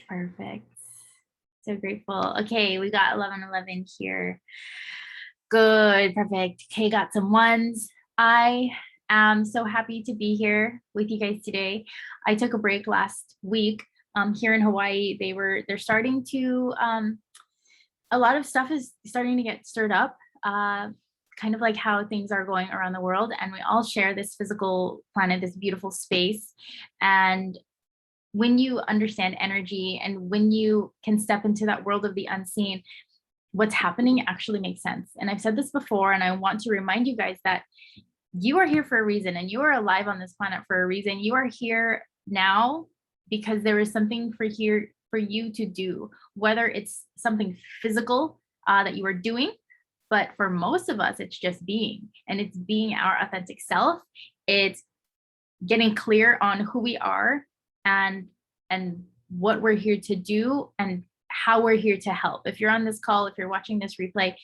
Perfect. So grateful. Okay, we got 1111 here. Good, perfect. Okay, got some ones. I am so happy to be here with you guys today. I took a break last week here in Hawaii. They're starting to a lot of stuff is starting to get stirred up. Kind of like how things are going around the world, and we all share this physical planet, this beautiful space. And when you understand energy and when you can step into that world of the unseen, what's happening actually makes sense. And I've said this before, and I want to remind you guys that you are here for a reason and you are alive on this planet for a reason. You are here now because there is something for you to do, whether it's something physical that you are doing, but for most of us, it's just being, and it's being our authentic self. It's getting clear on who we are and what we're here to do and how we're here to help. If you're on this call, if you're watching this replay,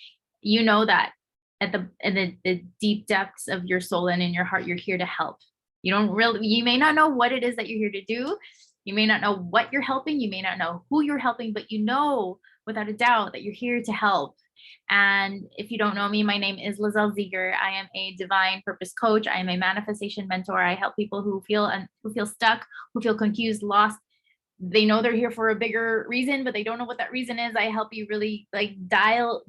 you know that at the deep depths of your soul and in your heart, you're here to help. You may not know what it is that you're here to do. You may not know what you're helping. You may not know who you're helping, but you know without a doubt that you're here to help. And if you don't know me, my name is Lizel. I am a divine purpose coach. I am a manifestation mentor. I help people who feel stuck, who feel confused, lost. They know they're here for a bigger reason, but they don't know what that reason is. I help you really like dial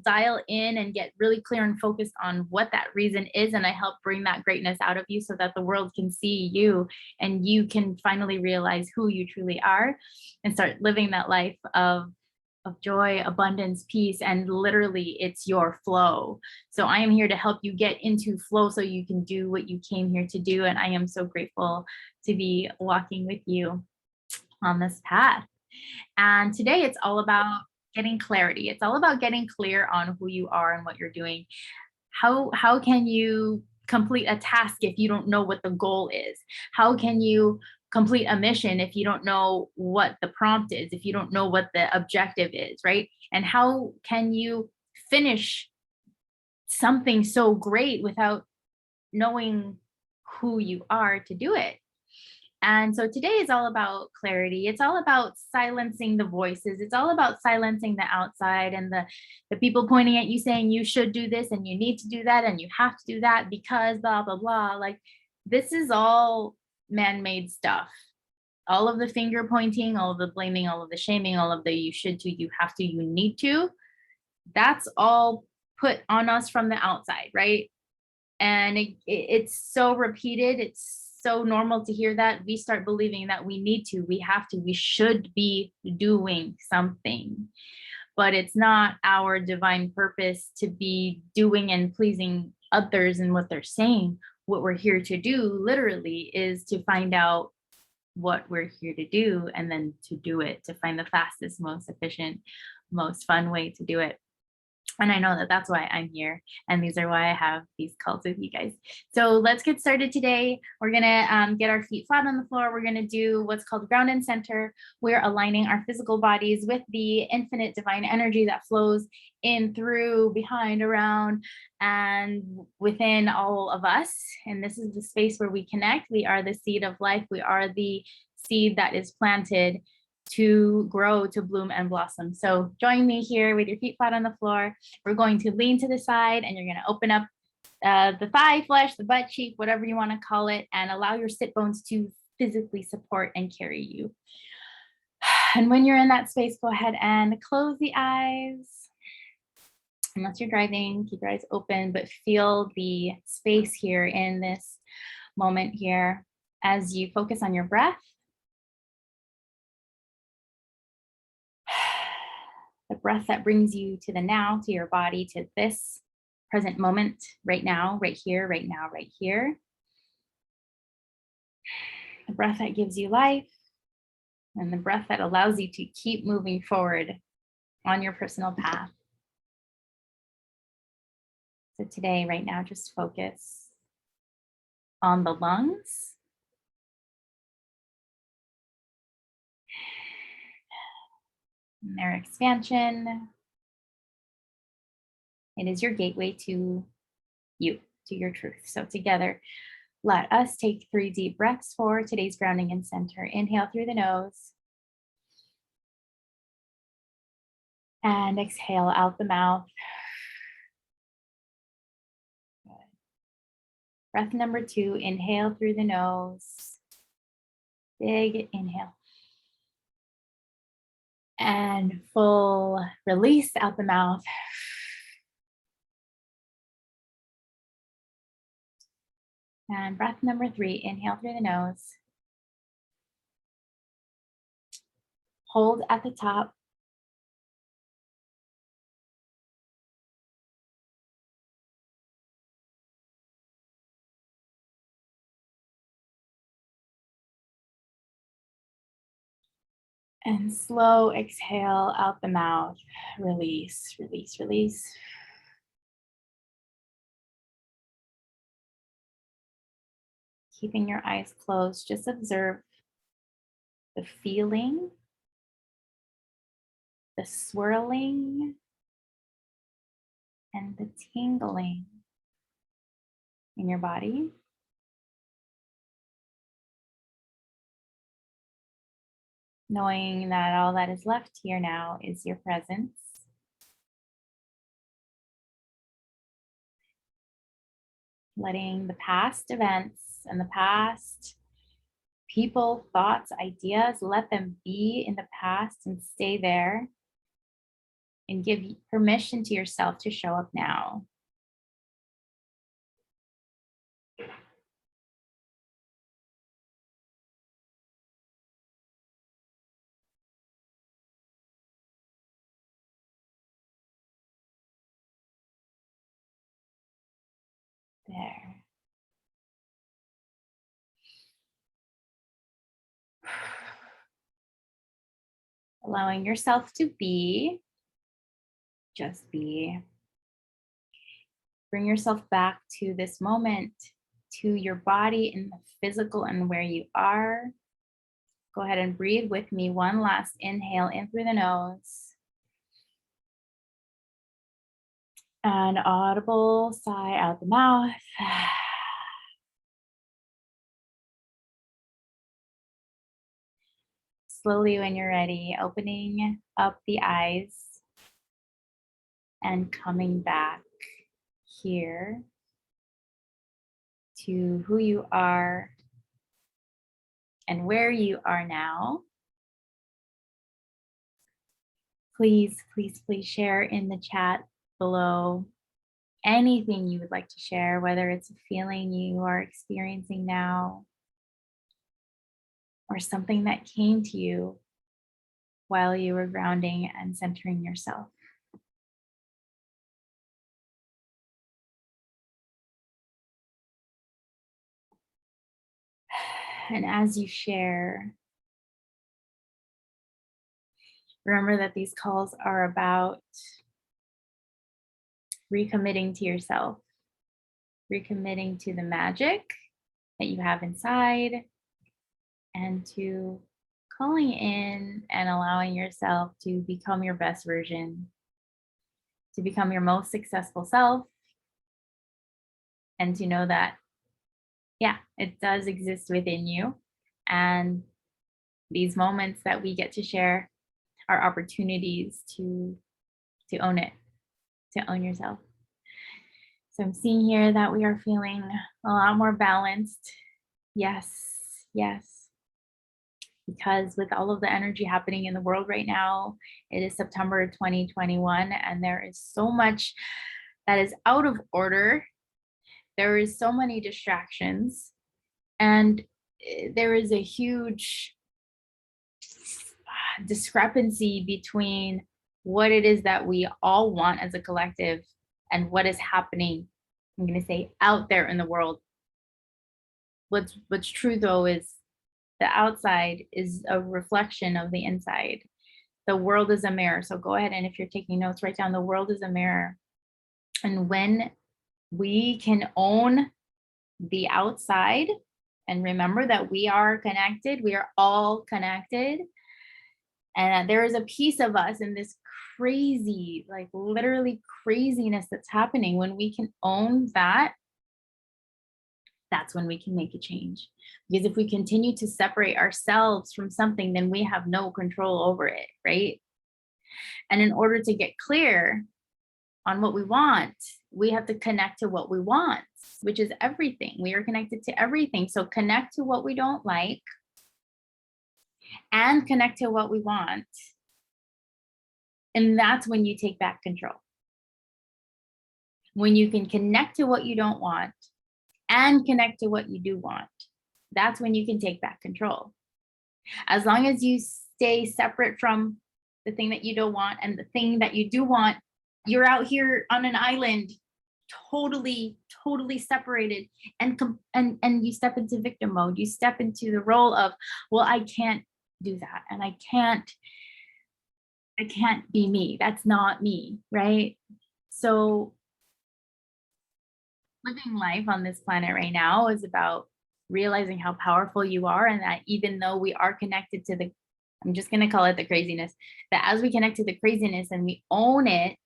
in and get really clear and focused on what that reason is. And I help bring that greatness out of you so that the world can see you and you can finally realize who you truly are and start living that life of joy, abundance, peace, and literally it's your flow. So I am here to help you get into flow so you can do what you came here to do. And I am so grateful to be walking with you on this path. And today it's all about getting clarity. It's all about getting clear on who you are and what you're doing. How can you complete a task if you don't know what the goal is? How can you complete a mission if you don't know what the prompt is, if you don't know what the objective is, right? And how can you finish something so great without knowing who you are to do it? And so today is all about clarity. It's all about silencing the voices. It's all about silencing the outside and the people pointing at you saying you should do this and you need to do that and you have to do that because blah, blah, blah. Like this is all man-made stuff. All of the finger pointing, all of the blaming, all of the shaming, all of the you should to, you have to, you need to, that's all put on us from the outside, right? And it's so repeated. It's so normal to hear that. We start believing that we need to, we have to, we should be doing something. But it's not our divine purpose to be doing and pleasing others and what they're saying. What we're here to do literally is to find out what we're here to do and then to do it, to find the fastest, most efficient, most fun way to do it. And I know that that's why I'm here. And these are why I have these calls with you guys. So let's get started today. We're going to get our feet flat on the floor. We're going to do what's called ground and center. We're aligning our physical bodies with the infinite divine energy that flows in, through, behind, around, and within all of us. And this is the space where we connect. We are the seed of life. We are the seed that is planted to grow, to bloom and blossom. So join me here with your feet flat on the floor. We're going to lean to the side and you're going to open up the thigh flesh, the butt cheek, whatever you want to call it, and allow your sit bones to physically support and carry you. And when you're in that space, go ahead and close the eyes. Unless you're driving, keep your eyes open, but feel the space here in this moment here as you focus on your breath. The breath that brings you to the now, to your body, to this present moment, right now, right here, right now, right here. The breath that gives you life, and the breath that allows you to keep moving forward on your personal path. So today, right now, just focus on the lungs. And their expansion. It is your gateway to you, to your truth. So together, let us take 3 deep breaths for today's grounding and center. Inhale through the nose. And exhale out the mouth. Good. Breath number 2, inhale through the nose. Big inhale. And full release out the mouth. And breath number 3, inhale through the nose. Hold at the top. And slow exhale out the mouth. Release, release, release. Keeping your eyes closed, just observe the feeling, the swirling, and the tingling in your body. Knowing that all that is left here now is your presence. Letting the past events and the past people, thoughts, ideas, let them be in the past and stay there. And give permission to yourself to show up now. There. Allowing yourself to be, just be. Bring yourself back to this moment, to your body and the physical and where you are. Go ahead and breathe with me. One last inhale in through the nose. An audible sigh out the mouth. Slowly, when you're ready, opening up the eyes and coming back here to who you are and where you are now. Please, please, please share in the chat below anything you would like to share, whether it's a feeling you are experiencing now or something that came to you while you were grounding and centering yourself. And as you share, remember that these calls are about recommitting to yourself, recommitting to the magic that you have inside, and to calling in and allowing yourself to become your best version, to become your most successful self, and to know that, yeah, it does exist within you. And these moments that we get to share are opportunities to own it, to own yourself. So I'm seeing here that we are feeling a lot more balanced. Yes, yes. Because with all of the energy happening in the world right now, it is September 2021, and there is so much that is out of order. There is so many distractions, and there is a huge discrepancy between what it is that we all want as a collective and what is happening, I'm going to say, out there in the world. What's true though is the outside is a reflection of the inside. The world is a mirror. So go ahead, and if you're taking notes, write down the world is a mirror. And when we can own the outside and remember that we are connected, we are all connected, and there is a piece of us in this crazy, like literally craziness that's happening. When we can own that, that's when we can make a change. Because if we continue to separate ourselves from something, then we have no control over it, right? And in order to get clear on what we want, we have to connect to what we want, which is everything. We are connected to everything. So connect to what we don't like and connect to what we want. And that's when you take back control. When you can connect to what you don't want and connect to what you do want, that's when you can take back control. As long as you stay separate from the thing that you don't want and the thing that you do want, you're out here on an island, totally separated, and you step into victim mode. You step into the role of, well, I can't do that, and I can't be me. That's not me, right? So living life on this planet right now is about realizing how powerful you are, and that even though we are connected to the, I'm just going to call it the craziness, that as we connect to the craziness and we own it,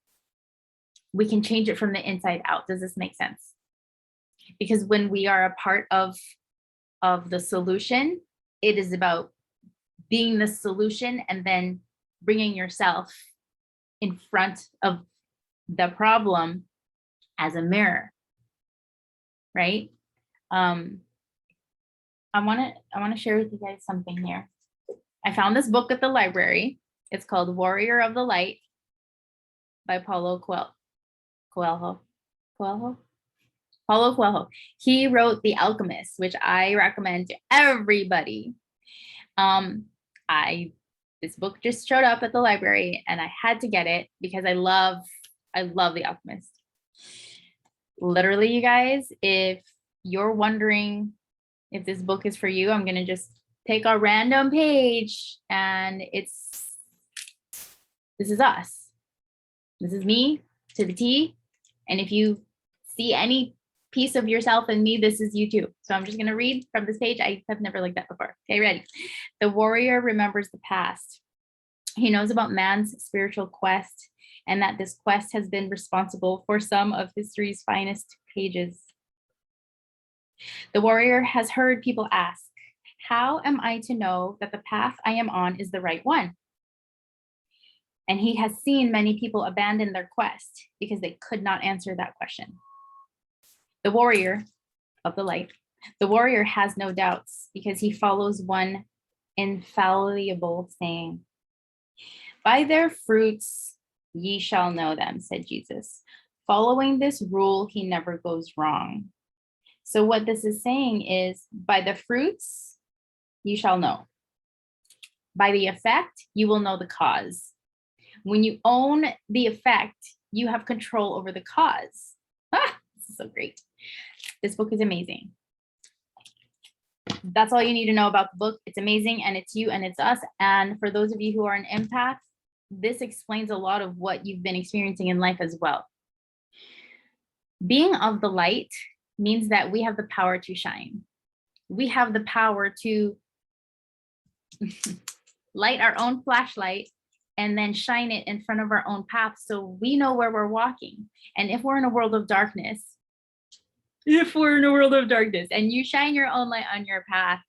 we can change it from the inside out. Does this make sense? Because when we are a part of the solution, it is about being the solution and then bringing yourself in front of the problem as a mirror, right? I want to share with you guys something here. I found this book at the library. It's called Warrior of the Light by Paulo Coelho. Paulo Coelho. He wrote The Alchemist, which I recommend to everybody. This book just showed up at the library and I had to get it because I love The Alchemist. Literally, you guys, if you're wondering if this book is for you, I'm going to just take a random page and this is us. This is me to the T. And if you see any piece of yourself in me, this is you too. So I'm just going to read from this page. I have never liked that before. Okay, ready. The warrior remembers the past. He knows about man's spiritual quest and that this quest has been responsible for some of history's finest pages. The warrior has heard people ask, how am I to know that the path I am on is the right one? And he has seen many people abandon their quest because they could not answer that question. The warrior of the light, the warrior has no doubts because he follows one infallible saying. By their fruits ye shall know them, said Jesus. Following this rule, he never goes wrong. So what this is saying is, by the fruits, you shall know. By the effect, you will know the cause. When you own the effect, you have control over the cause. This is so great. This book is amazing. That's all you need to know about the book. It's amazing, and it's you and it's us. And for those of you who are an empath, this explains a lot of what you've been experiencing in life as well. Being of the light means that we have the power to shine. We have the power to light our own flashlight and then shine it in front of our own path so we know where we're walking. And if we're in a world of darkness, and you shine your own light on your path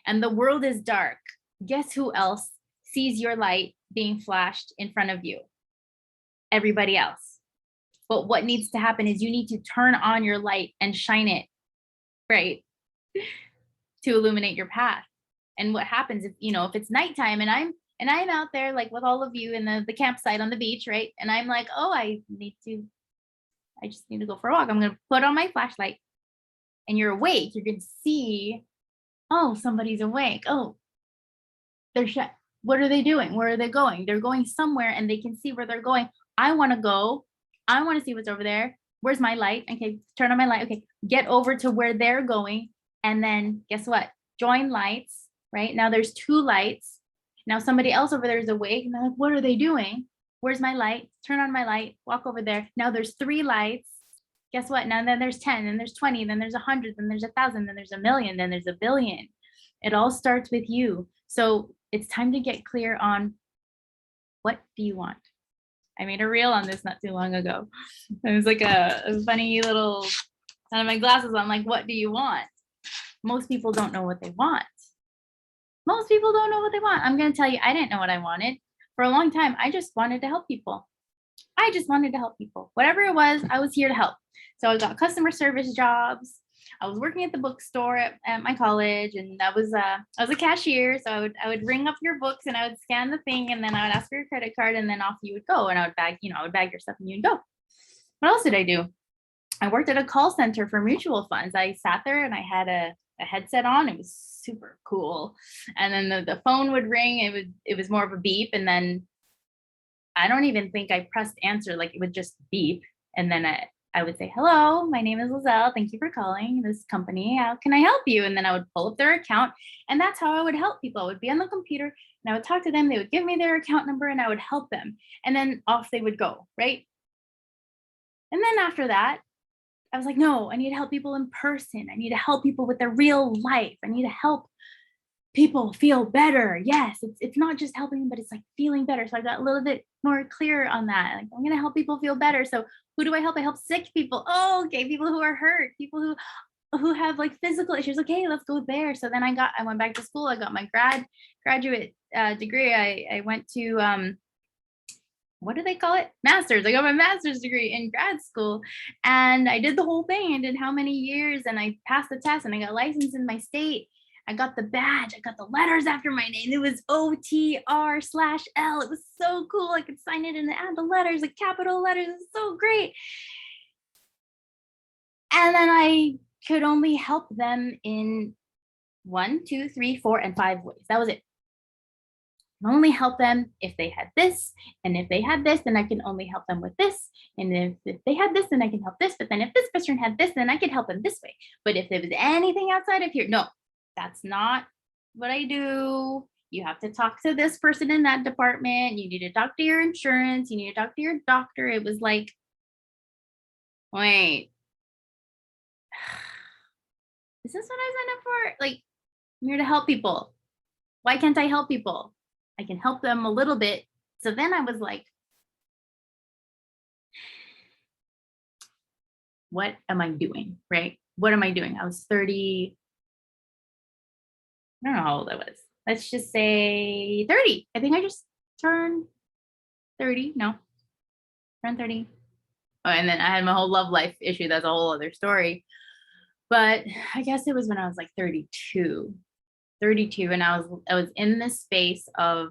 and the world is dark, guess who else sees your light being flashed in front of you? Everybody else. But what needs to happen is you need to turn on your light and shine it, right, to illuminate your path. And what happens if it's nighttime and I'm out there like with all of you in the campsite on the beach, right? And I'm like, oh, I just need to go for a walk. I'm going to put on my flashlight. And you're awake. You're going to see, oh, somebody's awake. Oh, what are they doing? Where are they going? They're going somewhere and they can see where they're going. I want to go. I want to see what's over there. Where's my light? Okay, turn on my light. Okay, get over to where they're going. And then guess what? Join lights, right? Now there's two lights. Now somebody else over there is awake. And they're like, what are they doing? Where's my light? Turn on my light. Walk over there. Now there's 3 lights. Guess what? Now then there's 10, then there's 20, then there's 100, then there's 1,000, then there's 1,000,000, then there's 1,000,000,000. It all starts with you. So it's time to get clear on, what do you want? I made a reel on this not too long ago. It was like a funny little, out of my glasses, I'm like, what do you want? Most people don't know what they want. I'm going to tell you, I didn't know what I wanted. for a long time, I just wanted to help people. I just wanted to help people. Whatever it was, I was here to help. So I got customer service jobs. I was working at the bookstore at my college, and I was a cashier. So I would ring up your books and I would scan the thing, and then I would ask for your credit card, and then off you would go. And I would bag your stuff and you'd go. What else did I do? I worked at a call center for mutual funds. I sat there and I had a headset on. It was super cool. And then the phone would ring. It was more of a beep, and then I don't even think I pressed answer, like it would just beep. And then I would say, hello, my name is Lizel. Thank you for calling this company. How can I help you? And then I would pull up their account. And that's how I would help people. I would be on the computer and I would talk to them. They would give me their account number and I would help them. And then off they would go, right? And then after that, I was like, no, I need to help people in person. I need to help people with their real life. I need to help people feel better. Yes, it's not just helping them, but it's like feeling better. So I got a little bit more clear on that. Like, I'm going to help people feel better. So who do I help? I help sick people. Oh, okay. People who are hurt, people who have like physical issues. Okay, let's go there. So then I went back to school. I got my graduate degree. I went to, what do they call it? Master's. I got my master's degree in grad school, and I did the whole thing. I did how many years, and I passed the test, and I got licensed in my state. I got the badge. I got the letters after my name. It was OTR/L. It was so cool. I could sign it and add the letters, the capital letters. It was so great. And then I could only help them in 1, 2, 3, 4, and 5 ways. That was it. I can only help them if they had this. And if they had this, then I can only help them with this. And if they had this, then I can help this. But then if this person had this, then I could help them this way. But if there was anything outside of here, no, that's not what I do. You have to talk to this person in that department. You need to talk to your insurance. You need to talk to your doctor. It was like, wait, is this what I signed up for? Like, I'm here to help people. Why can't I help people? I can help them a little bit. So then I was like, what am I doing? Right? What am I doing? I was 30. I don't know how old I was. Let's just say 30. I think I just turned 30. No, turned 30. Oh, and then I had my whole love life issue. That's a whole other story. But I guess it was when I was like 32. And I was in this space of,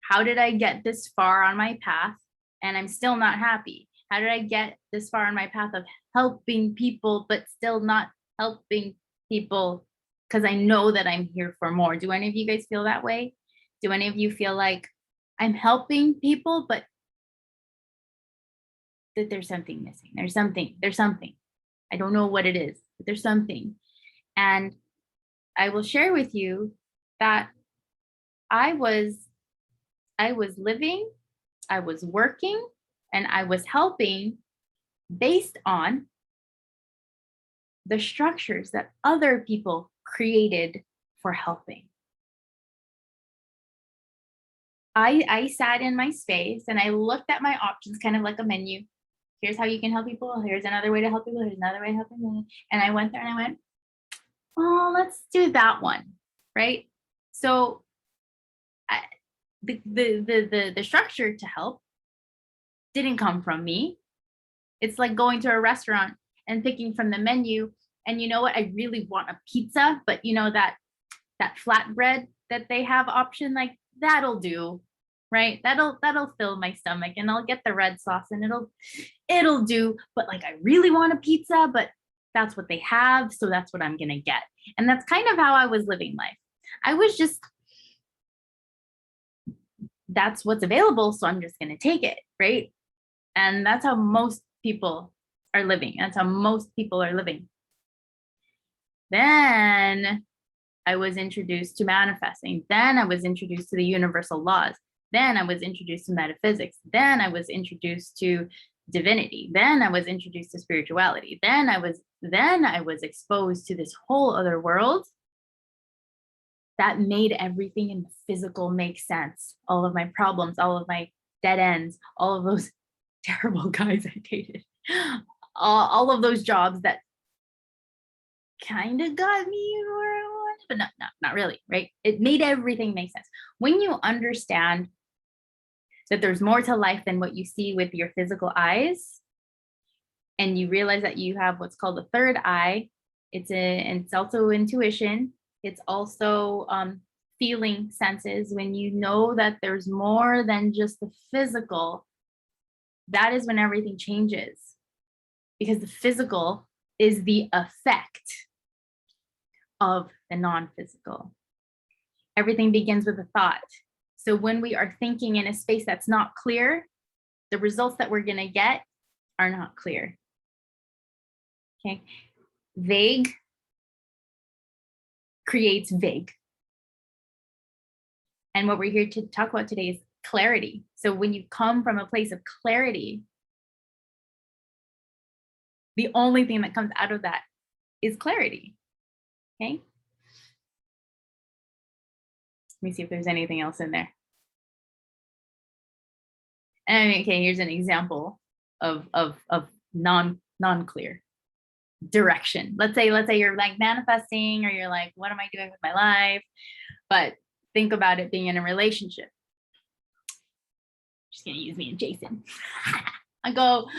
how did I get this far on my path and I'm still not happy? How did I get this far on my path of helping people but still not helping people, because I know that I'm here for more? Do any of you guys feel that way? Do any of you feel like I'm helping people but that there's something missing? There's something. I don't know what it is, but there's something. And I will share with you that I was living, I was working, and I was helping based on the structures that other people created for helping. I sat in my space and I looked at my options, kind of like a menu. Here's how you can help people. Here's another way to help people. Here's another way to help people. And I went there and I went, oh, let's do that one, right? So the structure to help didn't come from me. It's like going to a restaurant and picking from the menu. And you know what? I really want a pizza, but you know that flatbread that they have option, like that'll do, right? That'll fill my stomach, and I'll get the red sauce and it'll do. But like, I really want a pizza, but that's what they have, so that's what I'm gonna get. And that's kind of how I was living life. I was just, that's what's available, so I'm just gonna take it, right? And that's how most people are living. Then I was introduced to manifesting. Then I was introduced to the universal laws. Then I was introduced to metaphysics. Then I was introduced to divinity. Then I was introduced to spirituality. Then I was exposed to this whole other world that made everything in the physical make sense. All of my problems, all of my dead ends, all of those terrible guys I dated, all of those jobs that kind of got me where I wanted but not really, right? It made everything make sense. When you understand that there's more to life than what you see with your physical eyes, and you realize that you have what's called a third eye, it's also intuition. It's also feeling senses. When you know that there's more than just the physical, that is when everything changes, because the physical is the effect of the non-physical. Everything begins with a thought. So when we are thinking in a space that's not clear, the results that we're going to get are not clear. Okay. Vague creates vague. And what we're here to talk about today is clarity. So when you come from a place of clarity, the only thing that comes out of that is clarity. Okay. Let me see if there's anything else in there. And okay, here's an example of non-clear direction. Let's say you're like manifesting, or you're like, what am I doing with my life? But think about it being in a relationship. Just gonna use me and Jason. I go,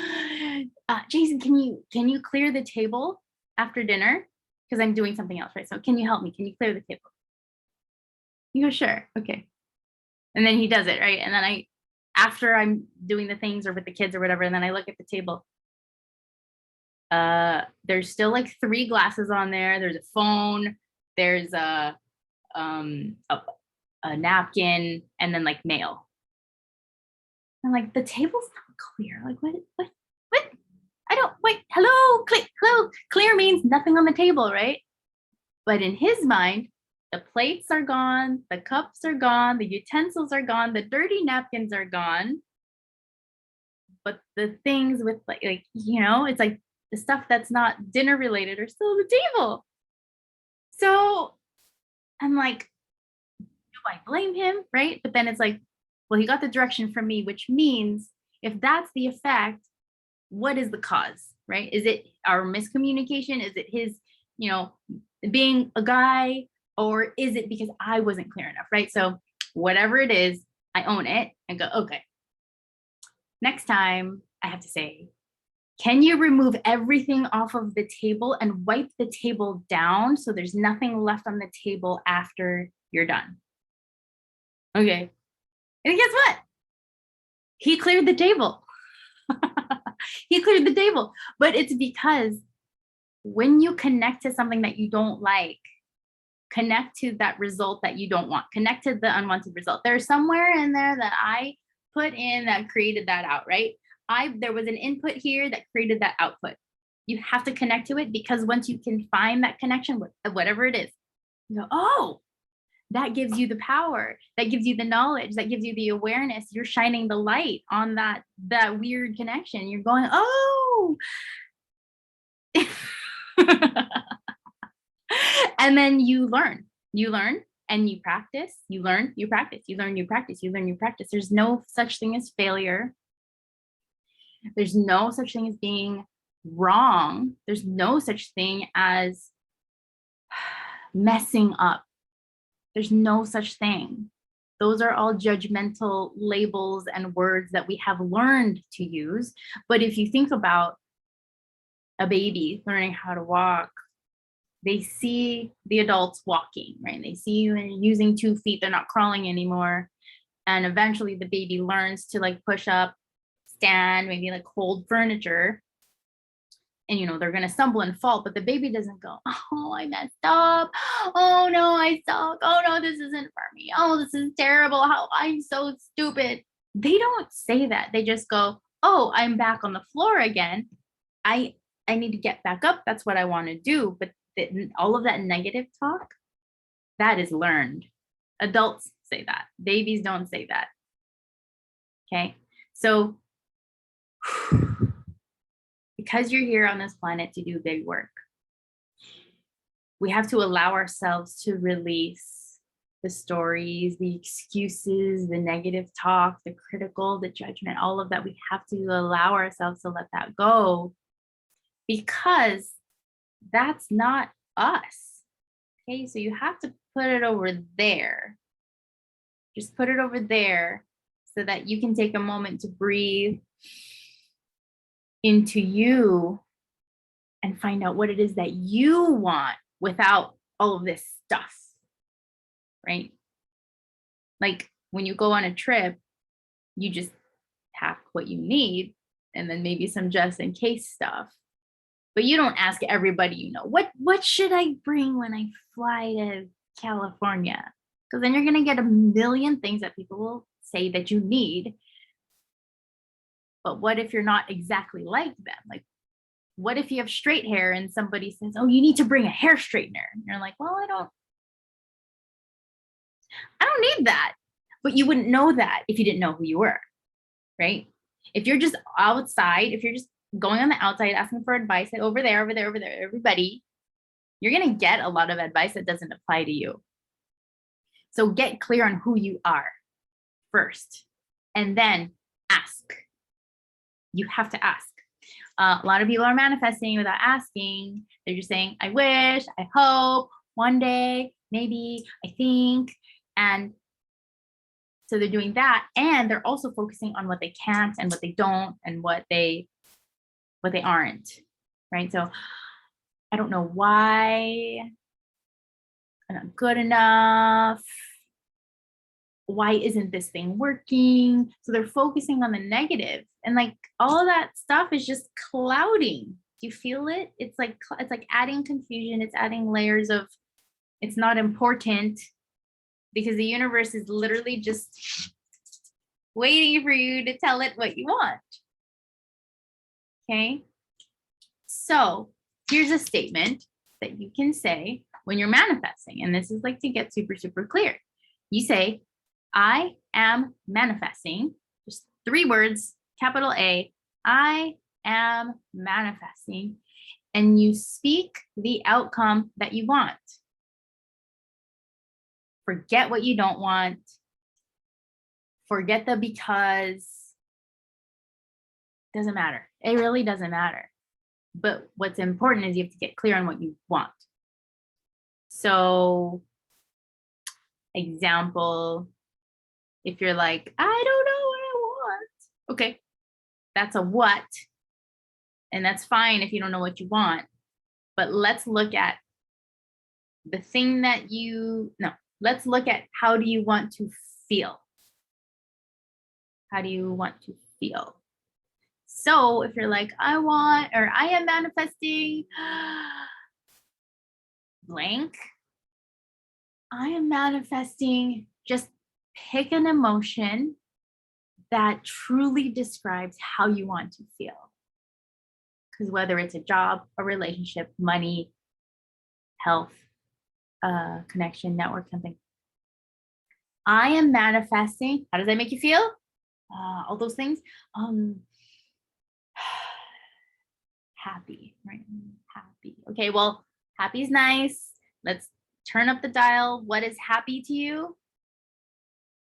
Jason, can you clear the table after dinner? Because I'm doing something else, right? So can you help me? Can you clear the table? You go, sure, okay. And then he does it, right? And then after I'm doing the things or with the kids or whatever, and then I look at the table, there's still like 3 glasses on there. There's a phone, there's a napkin, and then like mail. I'm like, the table's not clear. Like, what? I don't, wait, hello, clear means nothing on the table, right? But in his mind, the plates are gone, the cups are gone, the utensils are gone, the dirty napkins are gone. But the things with like, it's like the stuff that's not dinner related are still on the table. So I'm like, do I blame him? Right? But then it's like, well, he got the direction from me, which means if that's the effect, what is the cause, right? Is it our miscommunication? Is it his, being a guy? Or is it because I wasn't clear enough, right? So whatever it is, I own it and go, okay. Next time I have to say, can you remove everything off of the table and wipe the table down so there's nothing left on the table after you're done? Okay. And guess what? He cleared the table. He cleared the table. But it's because when you connect to something that you don't like, connect to that result that you don't want, connect to the unwanted result. There's somewhere in there that I put in that created that out, right? There was an input here that created that output. You have to connect to it, because once you can find that connection with whatever it is, you go, oh, that gives you the power, that gives you the knowledge, that gives you the awareness. You're shining the light on that weird connection. You're going, oh. And then you learn and you practice, you learn, you practice, you learn, you practice, you learn, you practice. There's no such thing as failure. There's no such thing as being wrong. There's no such thing as messing up. There's no such thing. Those are all judgmental labels and words that we have learned to use. But if you think about a baby learning how to walk, they see the adults walking, right? They see you using 2 feet, they're not crawling anymore. And eventually the baby learns to like push up, stand, maybe like hold furniture. And they're gonna stumble and fall, but the baby doesn't go, oh, I messed up. Oh no, I suck. Oh no, this isn't for me. Oh, this is terrible. How I'm so stupid. They don't say that. They just go, oh, I'm back on the floor again. I need to get back up. That's what I want to do. But all of that negative talk, that is learned. Adults say that. Babies don't say that. Okay. So because you're here on this planet to do big work, we have to allow ourselves to release the stories, the excuses, the negative talk, the critical, the judgment, all of that. We have to allow ourselves to let that go, because that's not us. Okay, so you have to put it over there. Just put it over there so that you can take a moment to breathe into you and find out what it is that you want without all of this stuff, right? Like when you go on a trip, you just pack what you need and then maybe some just in case stuff. But you don't ask everybody, you know, what should I bring when I fly to California? Because then you're going to get a million things that people will say that you need. But what if you're not exactly like them? Like, what if you have straight hair and somebody says, oh, you need to bring a hair straightener? And you're like, well, I don't need that. But you wouldn't know that if you didn't know who you were, right? If you're just outside, if you're just going on the outside asking for advice, like over there, everybody, you're going to get a lot of advice that doesn't apply to you. So get clear on who you are first, and then ask. You have to ask. A lot of people are manifesting without asking. They're just saying, I wish, I hope, one day, maybe, I think. And so they're doing that. And they're also focusing on what they can't and what they don't and what they aren't, right? So I don't know why I'm not good enough. Why isn't this thing working? So they're focusing on the negative, and like all of that stuff is just clouding. Do you feel it? It's like adding confusion. It's adding layers of it's not important, because the universe is literally just waiting for you to tell it what you want. Okay. So here's a statement that you can say when you're manifesting. And this is like to get super, super clear. You say, I am manifesting, just 3 words, capital A, I am manifesting, and you speak the outcome that you want. Forget what you don't want. Forget the because. Doesn't matter. It really doesn't matter. But what's important is you have to get clear on what you want. So, example, if you're like, I don't know what I want. Okay, that's a what. And that's fine if you don't know what you want. But let's look at the thing that let's look at how do you want to feel? How do you want to feel? So if you're like, I am manifesting blank, I am manifesting, just pick an emotion that truly describes how you want to feel. Because whether it's a job, a relationship, money, health, connection, network, something. I am manifesting. How does that make you feel? All those things. Happy, right? Happy. Okay, well, happy is nice. Let's turn up the dial. What is happy to you?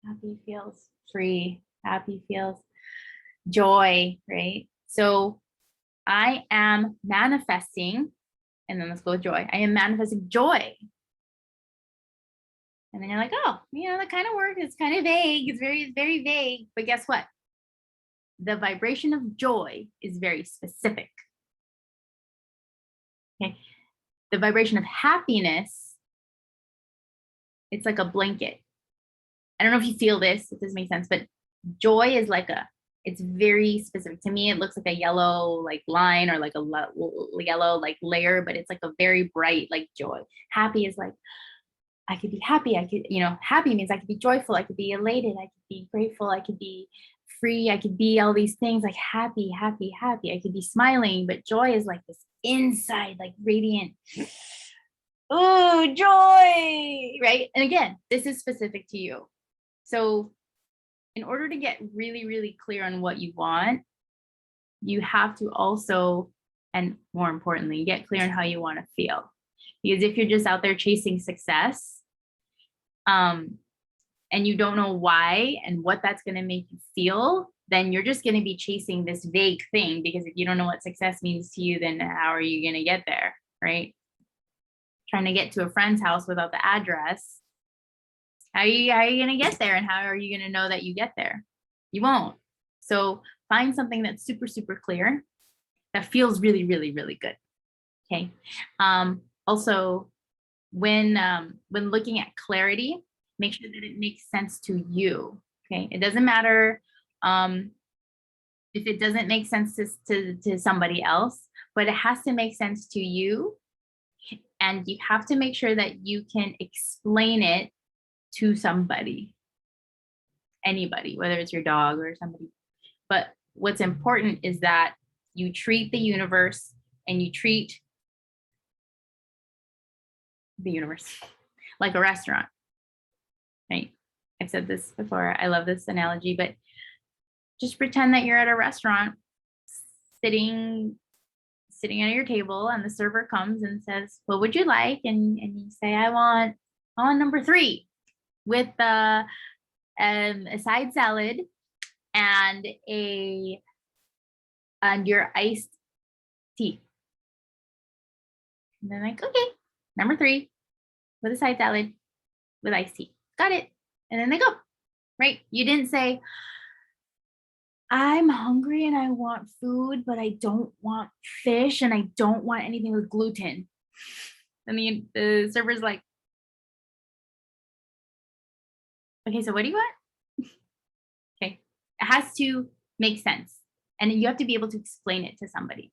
Happy feels free. Happy feels joy, right? So I am manifesting, and then let's go with joy. I am manifesting joy. And then you're like, oh, that kind of works. It's kind of vague. It's very, very vague. But guess what? The vibration of joy is very specific. Okay. The vibration of happiness, it's like a blanket. I don't know if you feel this, if this makes sense, but joy is like it's very specific. To me, it looks like a yellow like line or like a yellow like layer, but it's like a very bright like joy. Happy is like, I could be happy. I could, happy means I could be joyful. I could be elated. I could be grateful. I could be free. I could be all these things like happy, happy, happy. I could be smiling, but joy is like this inside, like radiant. Oh, joy, right? And again, this is specific to you. So in order to get really, really clear on what you want, you have to also, and more importantly, get clear on how you want to feel. Because if you're just out there chasing success, and you don't know why and what that's going to make you feel, then you're just going to be chasing this vague thing. Because if you don't know what success means to you, then how are you going to get there, right? trying to get to a friend's house without the address, how are you going to get there? And how are you going to know that you get there? You won't. So find something that's super, super clear that feels really, really, really good. Okay. Also, when looking at clarity, make sure that it makes sense to you. Okay. It doesn't matter if it doesn't make sense to somebody else, but it has to make sense to you. And you have to make sure that you can explain it to somebody, anybody, whether it's your dog or somebody. But what's important is that you treat the universe and you treat the universe like a restaurant, right? I've said this before. I love this analogy, but just pretend that you're at a restaurant sitting at your table, and the server comes and says, what would you like? And you say, I want number 3 with a side salad and your iced tea. And they're like, okay, number 3 with a side salad with iced tea. Got it. And then they go, right? You didn't say, I'm hungry and I want food, but I don't want fish and I don't want anything with gluten. And the server's like, okay, so what do you want? Okay. It has to make sense. And you have to be able to explain it to somebody.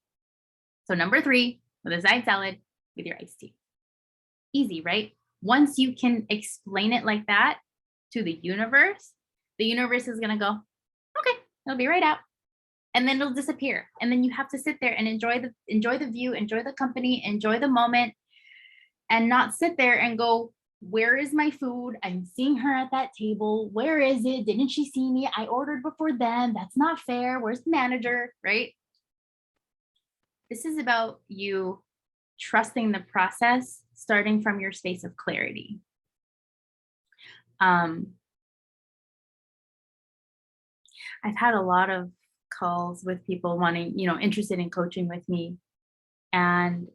So number 3 with a side salad with your iced tea. Easy, right? Once you can explain it like that to the universe is going to go, okay, it'll be right out. And then it'll disappear. And then you have to sit there and enjoy the view, enjoy the company, enjoy the moment, and not sit there and go, where is my food? I'm seeing her at that table. Where is it? Didn't she see me? I ordered before them. That's not fair. Where's the manager? Right? This is about you trusting the process, starting from your space of clarity. I've had a lot of calls with people wanting, interested in coaching with me, and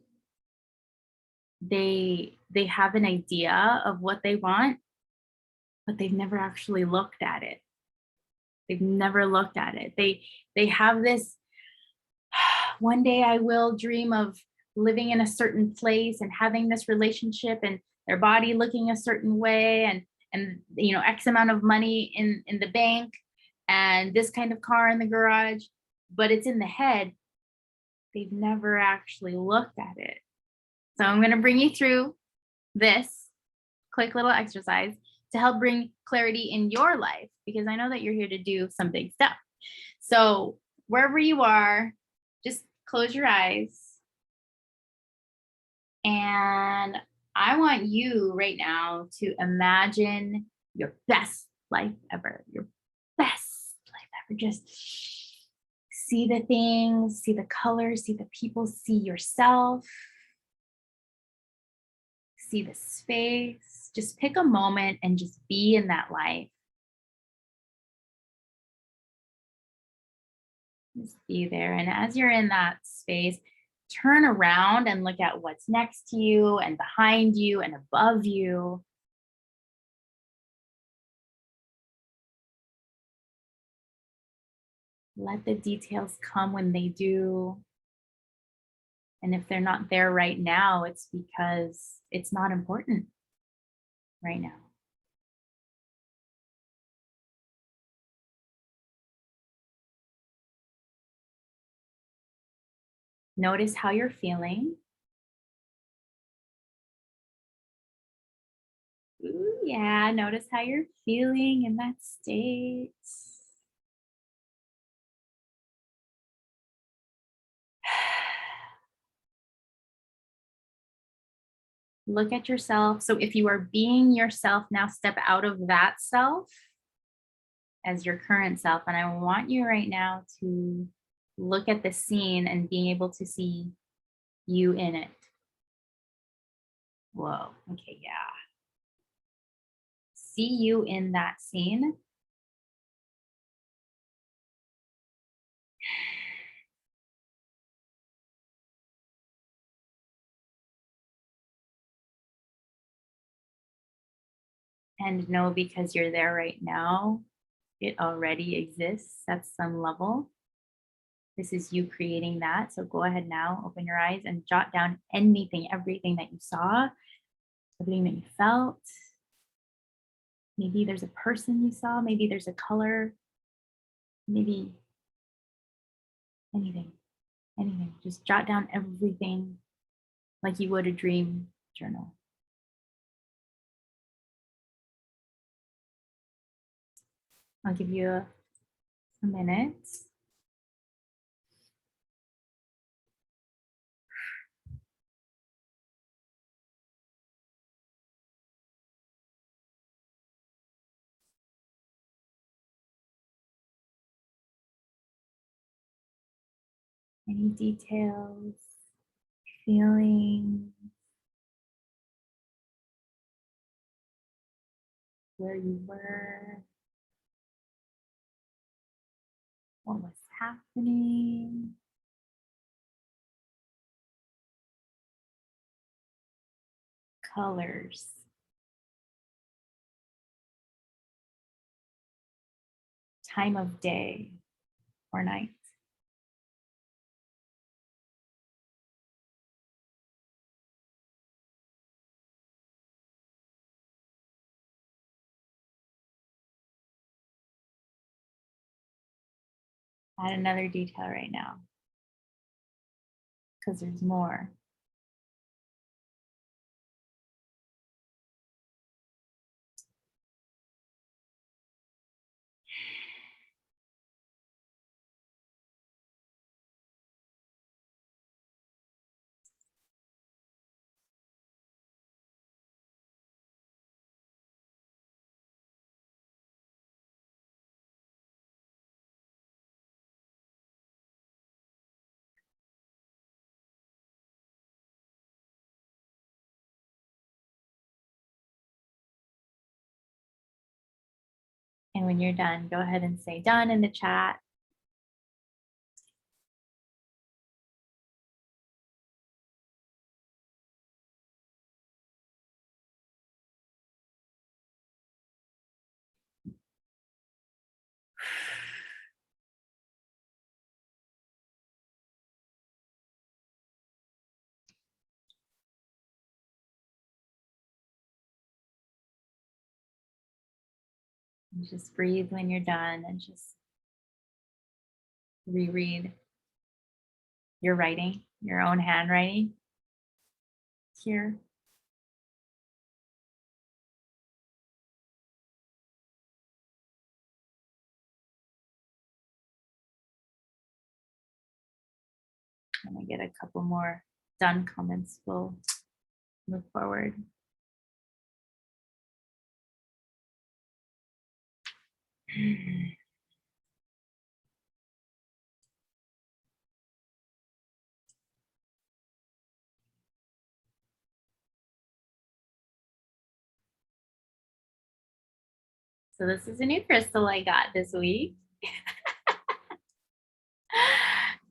they have an idea of what they want, but they've never actually looked at it. They've never looked at it. They have this, one day I will dream of living in a certain place and having this relationship and their body looking a certain way and X amount of money in the bank and this kind of car in the garage, but it's in the head. They've never actually looked at it. So I'm going to bring you through this quick little exercise to help bring clarity in your life, because I know that you're here to do some big stuff. So wherever you are, just close your eyes. And I want you right now to imagine your best life ever, your best life ever. Just see the things, see the colors, see the people, see yourself, see the space. Just pick a moment and just be in that life. Just be there. And as you're in that space, turn around and look at what's next to you and behind you and above you. Let the details come when they do. And if they're not there right now, it's because it's not important right now. Notice how you're feeling. Ooh, yeah, notice how you're feeling in that state. Look at yourself. So if you are being yourself, now step out of that self as your current self. And I want you right now to look at the scene and being able to see you in it. Whoa, okay, yeah. See you in that scene. And know because you're there right now, it already exists at some level. This is you creating that. So go ahead now, open your eyes and jot down anything, everything that you saw, everything that you felt. Maybe there's a person you saw, maybe there's a color, maybe anything, anything. Just jot down everything like you would a dream journal. I'll give you a minute. Any details, feelings, where you were, what was happening. Colors. Time of day or night. Add another detail right now, because there's more. And when you're done, go ahead and say done in the chat. And just breathe when you're done and just reread your writing, your own handwriting here. And I get a couple more done comments, we'll move forward. So this is a new crystal I got this week.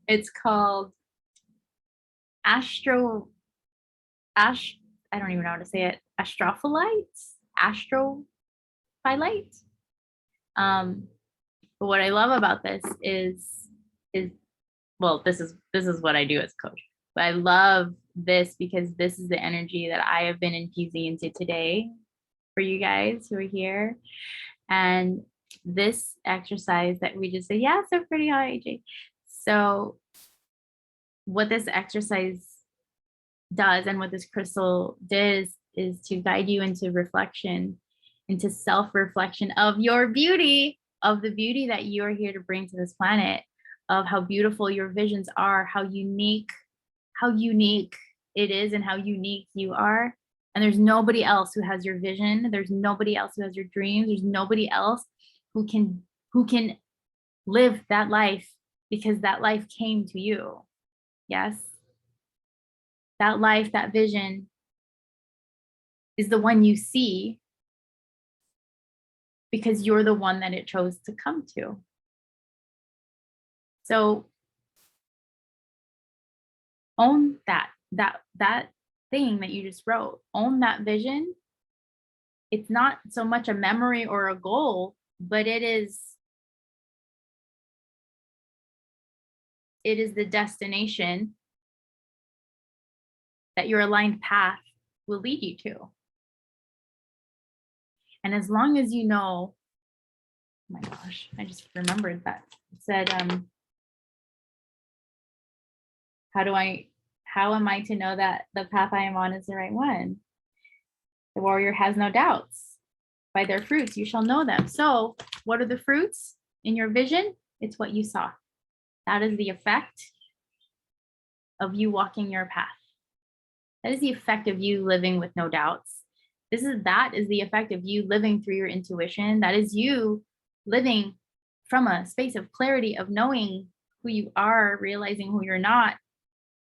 It's called I don't even know how to say it. Astrophyllite. But what I love about this is well, this is what I do as a coach. But I love this because this is the energy that I have been infusing into today for you guys who are here. And this exercise that we just said, yeah, so pretty, hi, AJ. So what this exercise does and what this crystal does is to guide you into reflection, into self-reflection of your beauty, of the beauty that you are here to bring to this planet, of how beautiful your visions are, how unique it is and how unique you are. And there's nobody else who has your vision. There's nobody else who has your dreams. There's nobody else who can live that life because that life came to you. Yes. That life, that vision is the one you see because you're the one that it chose to come to. So own that thing that you just wrote, own that vision it's not so much a memory or a goal, but it is the destination that your aligned path will lead you to. And as long as you know, oh my gosh, I just remembered that. It said, how am I to know that the path I am on is the right one? The warrior has no doubts. By their fruits, you shall know them. So what are the fruits in your vision? It's what you saw. That is the effect of you walking your path. That is the effect of you living with no doubts. That is the effect of you living through your intuition. That is you living from a space of clarity, of knowing who you are, realizing who you're not,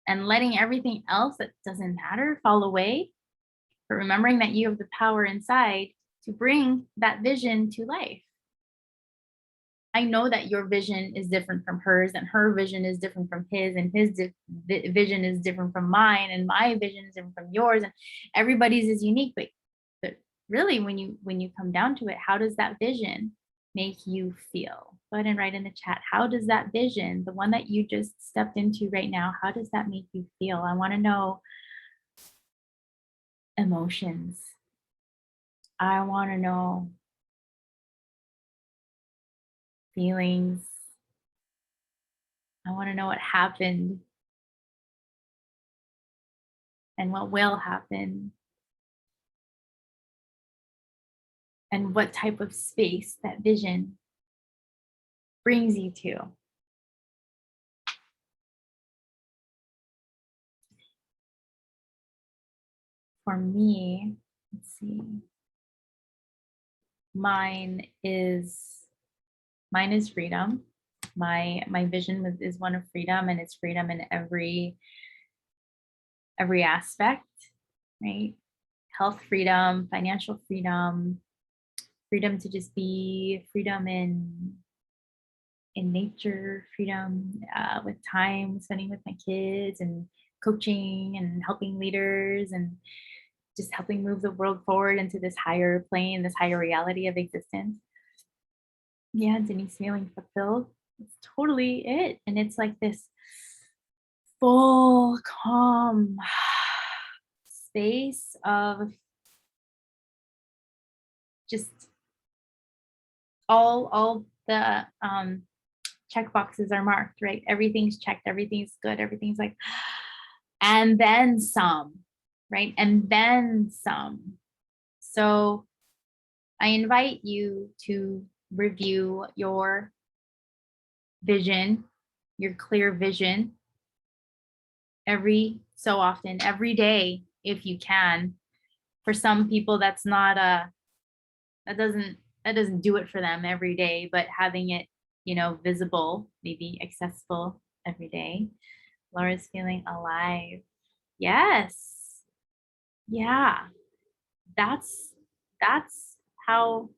and letting everything else that doesn't matter fall away. But remembering that you have the power inside to bring that vision to life. I know that your vision is different from hers, and her vision is different from his, and his vision is different from mine, and my vision is different from yours, and everybody's is unique. But really, when you come down to it, how does that vision make you feel? Go ahead and write in the chat. How does that vision, the one that you just stepped into right now, how does that make you feel? I want to know emotions. I want to know feelings. I want to know what happened and what will happen, and what type of space that vision brings you to. For me, let's see. Mine is freedom. My vision is one of freedom, and it's freedom in every aspect, right? Health freedom, financial freedom, freedom to just be, freedom in nature, freedom with time, spending with my kids, and coaching and helping leaders, and just helping move the world forward into this higher plane, this higher reality of existence. Yeah, Denise, feeling fulfilled. It's totally it. And it's like this full, calm space of just all the check boxes are marked, right? Everything's checked, everything's good, everything's like, and then some, right? And then some. So I invite you to review your vision, your clear vision, every so often, every day, if you can. For some people, that's not that doesn't do it for them every day, but having it, visible, maybe accessible every day. Laura's feeling alive. Yes. Yeah. That's how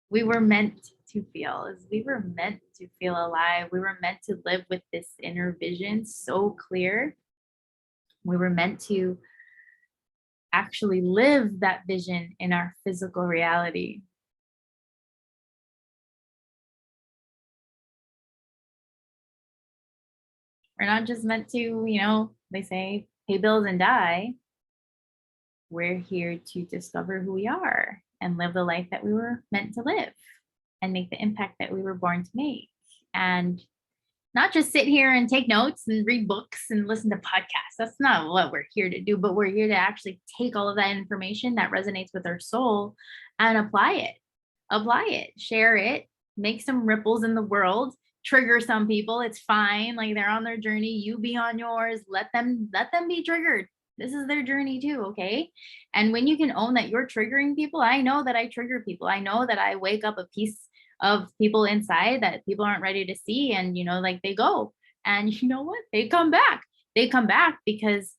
we were meant to feel, is we were meant to feel alive. We were meant to live with this inner vision so clear. We were meant to actually live that vision in our physical reality. We're not just meant to, they say, pay bills and die. We're here to discover who we are and live the life that we were meant to live and make the impact that we were born to make. And not just sit here and take notes and read books and listen to podcasts. That's not what we're here to do, but we're here to actually take all of that information that resonates with our soul and apply it, share it, make some ripples in the world, trigger some people. It's fine. Like, they're on their journey. You be on yours. Let them be triggered. This is their journey too. Okay. And when you can own that you're triggering people, I know that I trigger people. I know that I wake up a piece of people inside that people aren't ready to see. And, like, they go, and you know what? They come back because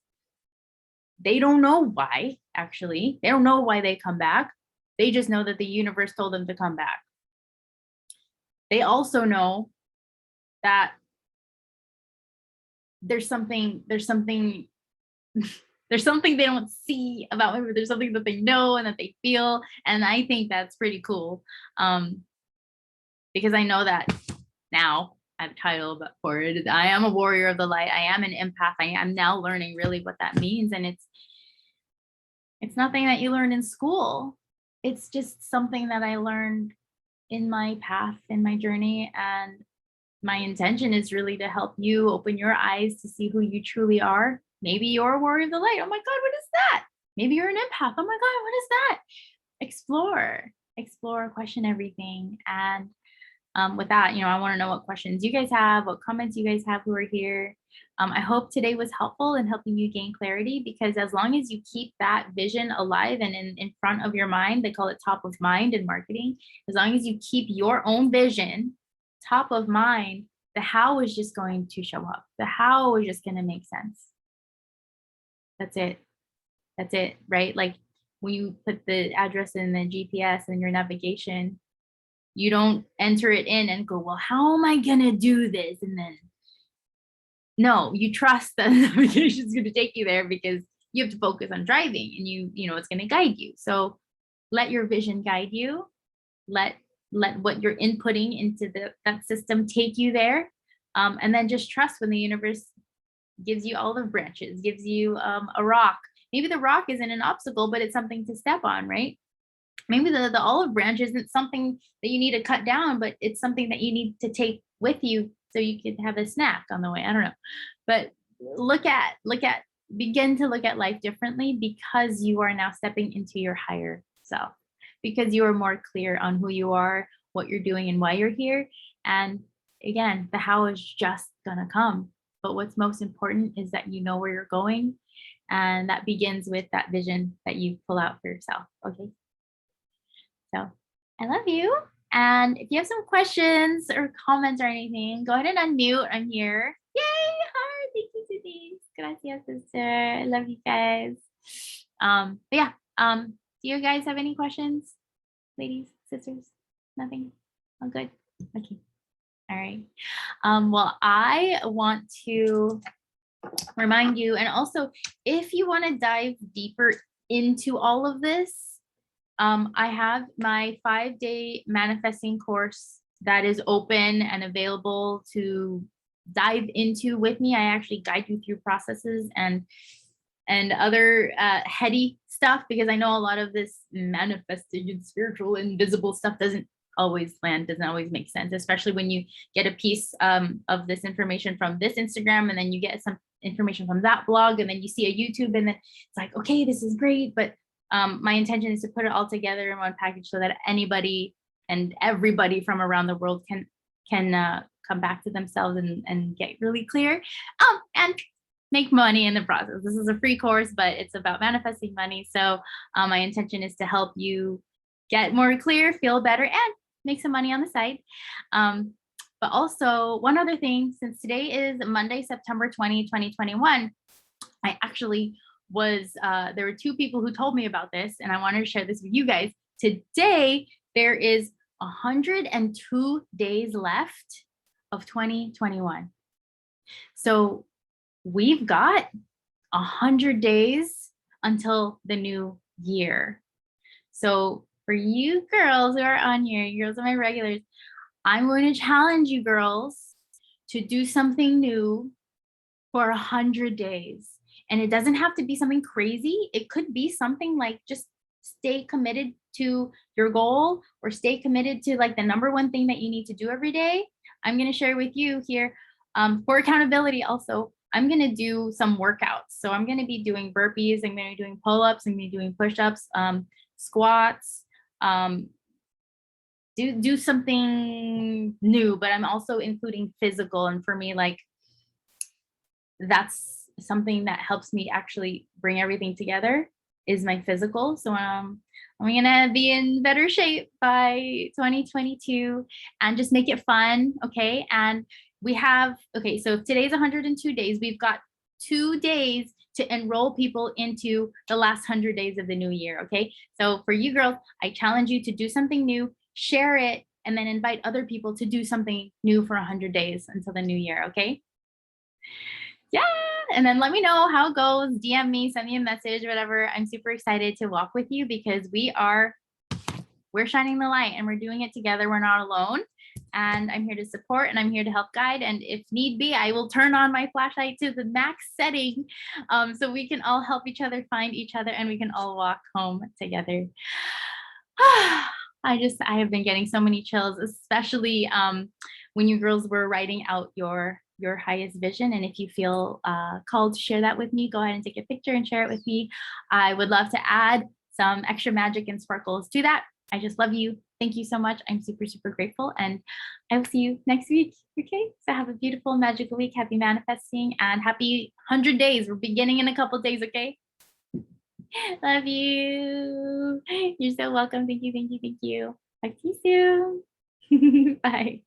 they don't know why. Actually, they don't know why they come back. They just know that the universe told them to come back. They also know that there's something there's something they don't see about me, but there's something that they know and that they feel. And I think that's pretty cool. Because I know that now I have a title for it. I am a warrior of the light. I am an empath. I am now learning really what that means. And it's nothing that you learn in school. It's just something that I learned in my path, in my journey. And my intention is really to help you open your eyes to see who you truly are. Maybe you're a warrior of the light. Oh my God, what is that? Maybe you're an empath. Oh my God, what is that? Explore, question everything. And with that, I want to know what questions you guys have, what comments you guys have who are here. I hope today was helpful in helping you gain clarity, because as long as you keep that vision alive and in front of your mind, they call it top of mind in marketing. As long as you keep your own vision top of mind, the how is just going to show up. The how is just going to make sense. That's it, right? Like when you put the address in the GPS and your navigation, you don't enter it in and go, well, how am I going to do this? And then, no, you trust that the navigation is going to take you there, because you have to focus on driving, and you know it's going to guide you. So let your vision guide you. Let what you're inputting into that system take you there. And then just trust when the universe gives you olive branches, gives you a rock. Maybe the rock isn't an obstacle, but it's something to step on, right? Maybe the olive branch isn't something that you need to cut down, but it's something that you need to take with you so you could have a snack on the way. I don't know. But begin to look at life differently, because you are now stepping into your higher self, because you are more clear on who you are, what you're doing, and why you're here. And again, the how is just gonna come. But what's most important is that you know where you're going. And that begins with that vision that you pull out for yourself. Okay. So I love you. And if you have some questions or comments or anything, go ahead and unmute. I'm here. Yay, heart. Thank you, Denise. Gracias, sister. I love you guys. But yeah, do you guys have any questions? Ladies, sisters? Nothing? All good? Okay. All right. Well, I want to remind you, and also if you want to dive deeper into all of this, I have my 5-day manifesting course that is open and available to dive into with me. I actually guide you through processes and other heady stuff, because I know a lot of this manifesting and spiritual invisible stuff doesn't always land, doesn't always make sense, especially when you get a piece of this information from this Instagram, and then you get some information from that blog, and then you see a YouTube, and then it's like, okay, this is great, but my intention is to put it all together in one package so that anybody and everybody from around the world can come back to themselves and get really clear and make money in the process. This is a free course, but it's about manifesting money. So my intention is to help you get more clear, feel better, and make some money on the side. But also one other thing, since today is Monday, September 20, 2021, I actually there were 2 people who told me about this, and I wanted to share this with you guys. Today, there is 102 days left of 2021. So we've got 100 days until the new year. So for you girls who are on here, you girls are my regulars, I'm going to challenge you girls to do something new for 100 days. And it doesn't have to be something crazy. It could be something like just stay committed to your goal, or stay committed to like the number one thing that you need to do every day. I'm going to share with you here for accountability. Also, I'm going to do some workouts. So I'm going to be doing burpees. I'm going to be doing pull-ups. I'm going to be doing push-ups, squats, do something new, but I'm also including physical. And for me, like, that's something that helps me actually bring everything together is my physical. So I'm gonna be in better shape by 2022 and just make it fun. Okay. And we have, okay, so if today's 102 days, we've got 2 days to enroll people into the last 100 days of the new year. Okay. So for you girls, I challenge you to do something new, share it, and then invite other people to do something new for 100 days until the new year. Okay. Yeah. And then let me know how it goes. DM me, send me a message, whatever. I'm super excited to walk with you because we're shining the light and we're doing it together. We're not alone. And I'm here to support and I'm here to help guide. And if need be, I will turn on my flashlight to the max setting so we can all help each other find each other and we can all walk home together. I have been getting so many chills, especially when you girls were writing out your highest vision. And if you feel called to share that with me, go ahead and take a picture and share it with me. I would love to add some extra magic and sparkles to that. I just love you. Thank you so much. I'm super, super grateful. And I will see you next week. Okay. So have a beautiful, magical week. Happy manifesting and happy 100 days. We're beginning in a couple days. Okay. Love you. You're so welcome. Thank you. Thank you. Thank you. Talk to you soon. Bye.